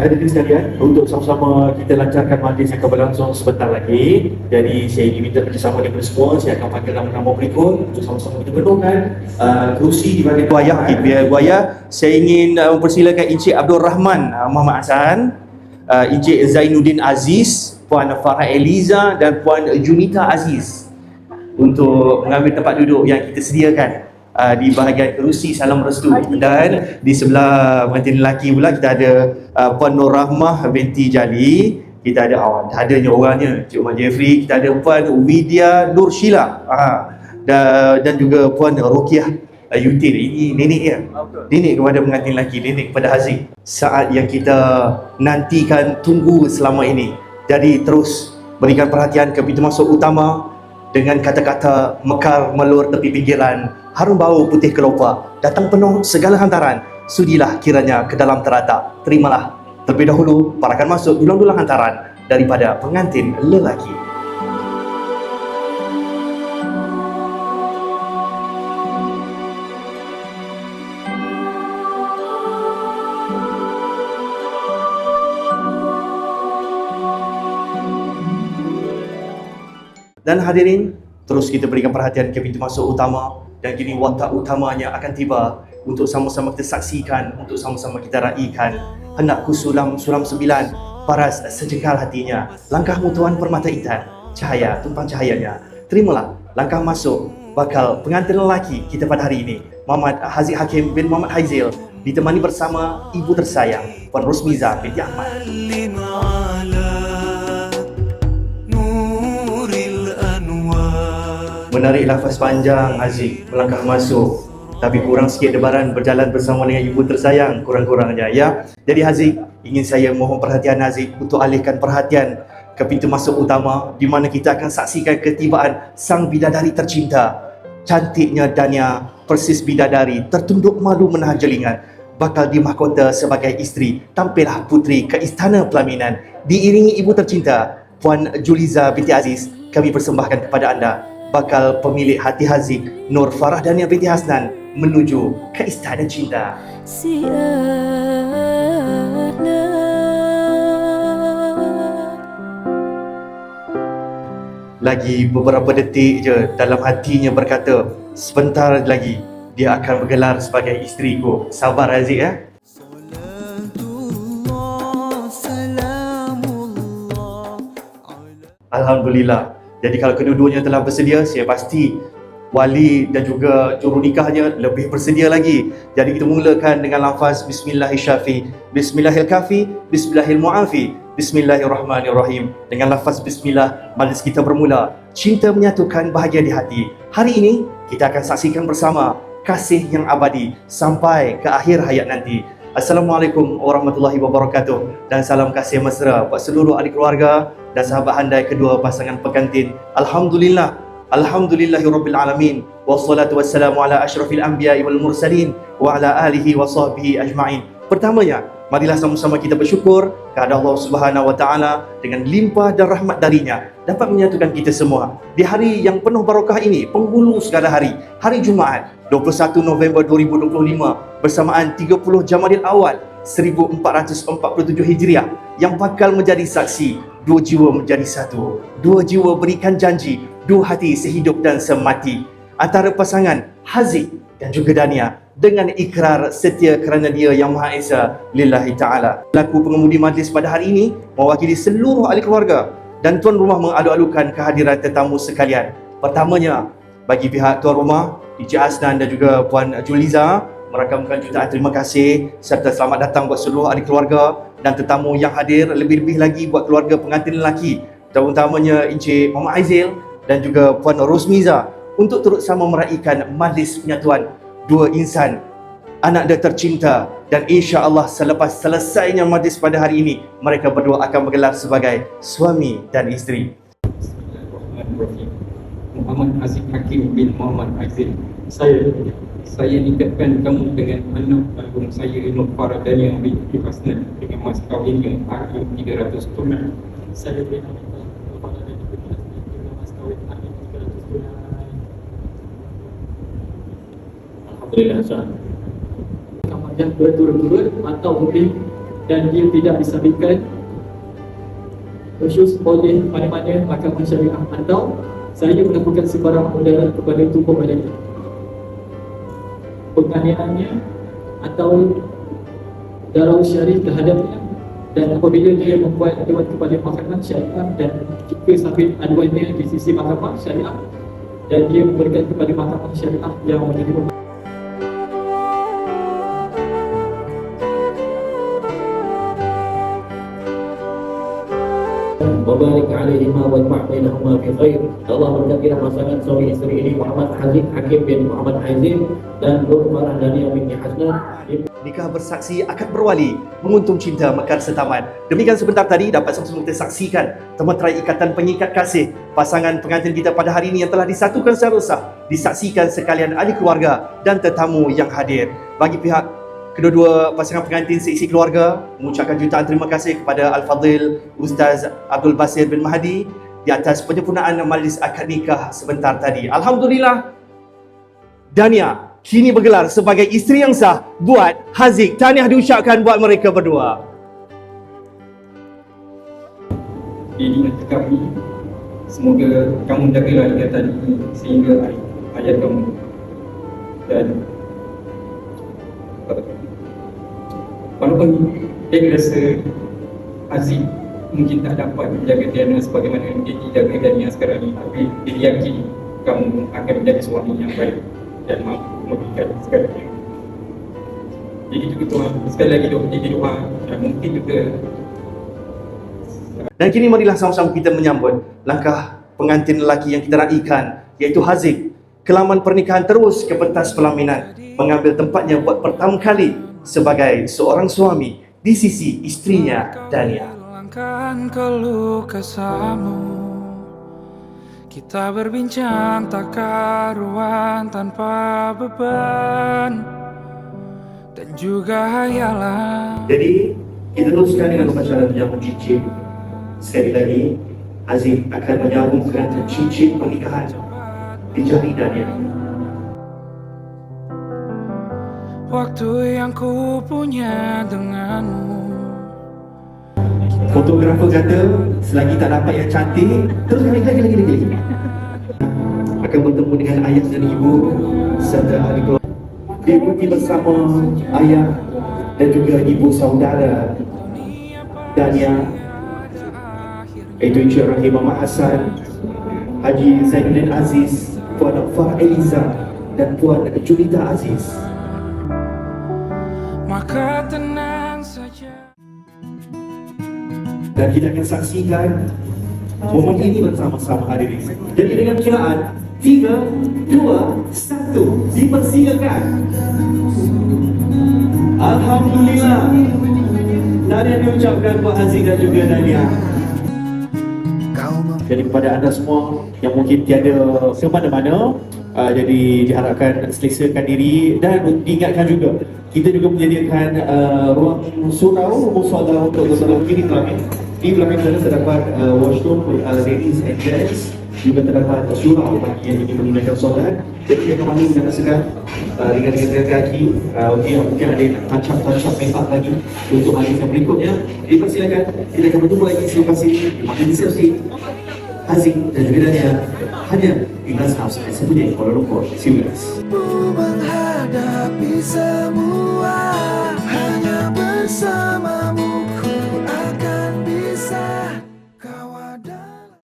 hadirin sekalian, untuk sama-sama kita lancarkan majlis yang akan berlangsung sebentar lagi. Jadi saya ingin minta kerjasama daripada semua. Saya akan panggil nama-nama berikut untuk sama-sama kita penuhkan kerusi di bahagian Buaya. Saya ingin mempersilakan Encik Abdul Rahman Muhammad Hassan, Encik Zainuddin Aziz, Puan Farah Eliza dan Puan Junita Aziz untuk mengambil tempat duduk yang kita sediakan di bahagian kerusi salam restu. Dan di sebelah pengantin lelaki pula kita ada Puan Nur Rahmah binti Jali, kita ada adanya orangnya Cik Umar Jeffrey, kita ada Puan Widya Nur Sheila dan juga Puan Rokiah Yutin. Ini nenek ya, nenek kepada pengantin lelaki, nenek kepada Haziq. Saat yang kita nantikan, tunggu selama ini. Jadi terus berikan perhatian ke pintu masuk utama dengan kata-kata mekar melur tepi pinggiran, harum bau putih kelopak, datang penuh segala hantaran, sudilah kiranya ke dalam teratak, terimalah terlebih dahulu parakan masuk dulang-dulang hantaran daripada pengantin lelaki. Dan hadirin, terus kita berikan perhatian ke pintu masuk utama, dan kini watak utamanya akan tiba untuk sama-sama kita saksikan, untuk sama-sama kita raikan. Hendakku sulam 9, paras sejengkal hatinya, langkahmu tuan permata intan, cahaya tumpang cahayanya. Terimalah langkah masuk bakal pengantin lelaki kita pada hari ini, Muhammad Haziq Hakim bin Muhammad Haizil, ditemani bersama ibu tersayang Puan Rusmiza binti Ahmad. Menarik lafaz panjang Haziq melangkah masuk, tapi kurang sikit debaran berjalan bersama dengan ibu tersayang, kurang-kurangnya ya. Jadi Haziq, ingin saya mohon perhatian Haziq untuk alihkan perhatian ke pintu masuk utama, di mana kita akan saksikan ketibaan sang bidadari tercinta. Cantiknya Dania, persis bidadari, tertunduk malu menahan jelingan, bakal dimahkota sebagai isteri. Tampillah putri ke istana pelaminan, diiringi ibu tercinta Puan Juliza binti Aziz. Kami persembahkan kepada anda bakal pemilik hati Haziq, Nur Farah Dania binti Hasnan, menuju ke istana cinta. Lagi beberapa detik je, dalam hatinya berkata, sebentar lagi dia akan bergelar sebagai isteriku. Sabar Haziq ya. Alhamdulillah. Jadi kalau kedua-duanya telah bersedia, saya pasti wali dan juga juru nikahnya lebih bersedia lagi. Jadi kita mulakan dengan lafaz Bismillahirrahmanirrahim, Bismillahirkafi, Bismillahirmuafi, Bismillahirrahmanirrahim. Dengan lafaz Bismillah, majlis kita bermula. Cinta menyatukan bahagia di hati. Hari ini kita akan saksikan bersama kasih yang abadi sampai ke akhir hayat nanti. Assalamualaikum warahmatullahi wabarakatuh, dan salam kasih mesra buat seluruh ahli keluarga dan sahabat handai kedua pasangan pengantin. Alhamdulillah, alhamdulillahirabbil alamin, wassalatu wassalamu ala asyrafil anbiya'i wal mursalin wa ala alihi wa sahbihi ajma'in. Pertamanya, marilah sama-sama kita bersyukur kepada Allah Subhanahu wa taala dengan limpah dan rahmat darinya dapat menyatukan kita semua di hari yang penuh barakah ini, penghulu segala hari, hari Jumaat 21 November 2025 bersamaan 30 Jamadil Awal 1447 Hijriah, yang bakal menjadi saksi dua jiwa menjadi satu, dua jiwa berikan janji, dua hati sehidup dan semati, antara pasangan Haziq dan juga Dania dengan ikrar setia kerana Dia Yang Maha Esa lillahi ta'ala. Laku pengemudi majlis pada hari ini mewakili seluruh ahli keluarga dan tuan rumah mengalu-alukan kehadiran tetamu sekalian. Pertamanya, bagi pihak tuan rumah Encik Hasnan dan juga Puan Juliza merakamkan jutaan terima kasih serta selamat datang buat seluruh ahli keluarga dan tetamu yang hadir, lebih-lebih lagi buat keluarga pengantin lelaki, terutamanya Encik Muhammad Haizil dan juga Puan Rusmiza, untuk turut sama meraihkan majlis penyatuan dua insan, anak dia tercinta. Dan insya-Allah selepas selesainya majlis pada hari ini, mereka berdua akan bergelar sebagai suami dan isteri. Bismillahirrahmanirrahim. Muhammad Haziq Hakim bin Muhammad Haizil. Saya nikahkan kamu dengan anak kandung saya, Nur Farah Dania binti Hasnan, dengan mas kahwinnya RM300 tunai. Saya beri nama Nur Farah Dania binti Hasnan dengan mas kahwin RM300 tunai. Alhamdulillah, Hasan. Kamarnya berturut-turut atau mungkin dan dia tidak disabitkan khusus oleh mana-mana mahkamah syariah atau saya melakukan sebarang mudarat kepada tubuh badan ini, penganiayaannya atau darah syarif terhadapnya, dan apabila dia membuat aduan kepada mahkamah syariah dan jika sabit aduannya di sisi mahkamah syariah dan dia memberikan kepada mahkamah syariah yang menerima وبارك عليهما واجمع بينهما في خير. Allah berkatilah pasangan suami isteri ini Muhammad Haziq Hakim bin Muhammad Aizin dan Nur Farah Dania binti Hasnah. Nikah bersaksi akad berwali, menguntung cinta mekar setaman. Demikian sebentar tadi dapat sama-sama kita saksikan temeterai ikatan pengikat kasih pasangan pengantin kita pada hari ini yang telah disatukan secara sah, disaksikan sekalian ahli keluarga dan tetamu yang hadir. Bagi pihak kedua-dua pasangan pengantin seisi keluarga mengucapkan jutaan terima kasih kepada Al-Fadhil Ustaz Abdul Basir bin Mahdi di atas penyempurnaan majlis akad nikah sebentar tadi. Alhamdulillah, Dania kini bergelar sebagai isteri yang sah buat Haziq. Tahniah diucapkan buat mereka berdua. Ini kami, semoga kamu jagalah ikatan ini sehingga ayat kamu, dan walaupun dia rasa Haziq mungkin tak dapat menjaga Diana sebagaimana dia dijaga Dania sekarang ini, tapi dia yakin kamu akan menjadi suami yang baik dan mampu memberikan segalanya. Jadi juga Tuhan, sekali lagi jadi doa, dan mungkin juga. Dan kini marilah sama-sama kita menyambut langkah pengantin lelaki yang kita raikan, iaitu Haziq. Kelaman pernikahan terus ke pentas pelaminan, mengambil tempatnya buat pertama kali sebagai seorang suami di sisi istrinya Dania. Hilangkan keluh kesahmu, kita berbincang tak karuan tanpa beban dan juga hayalan. Jadi kita teruskan dengan upacara menyambut cincin. Sekali lagi, Haziq akan menyambungkan cincin pernikahan di jari Dania. Waktu yang ku punya denganmu. Fotografer kata selagi tak dapat yang cantik, terus lagi. Akan bertemu dengan ayah dan ibu serta ahli keluarga. Diikuti bersama ayah dan juga ibu saudara Dania, iaitu Encik Rahim Muhammad Hassan, Haji Zainuddin Aziz, Puan Farah Eliza dan Puan Julita Aziz. Maka tenang saja. Dan kita akan saksikan momen ini bersama-sama hadirin. Jadi dengan kiraan 3, 2, 1 dipersilakan. Alhamdulillah, tahniah diucapkan buat Haziq dan juga Dania. Jadi kepada anda semua yang mungkin tiada ke mana-mana, jadi diharapkan selesakan diri dan diingatkan juga kita juga menyediakan ruang surau, musola untuk bersama kiri belakang. Di belakang sana terdapat washroom ladies and gents, juga terdapat surau bagi yang ingin menunaikan solat. Jadi yang kami menyaksikan dengan kaki, mungkin ada tancap-tancap make-up lagi untuk majlis yang berikutnya. Dipersilakan, kita akan bertemu lagi selepas ini di majlis resepsi Haziq dan juga Dania hanya di Glass House Sepunya Kuala Lumpur. See you guys. Menghadapi semua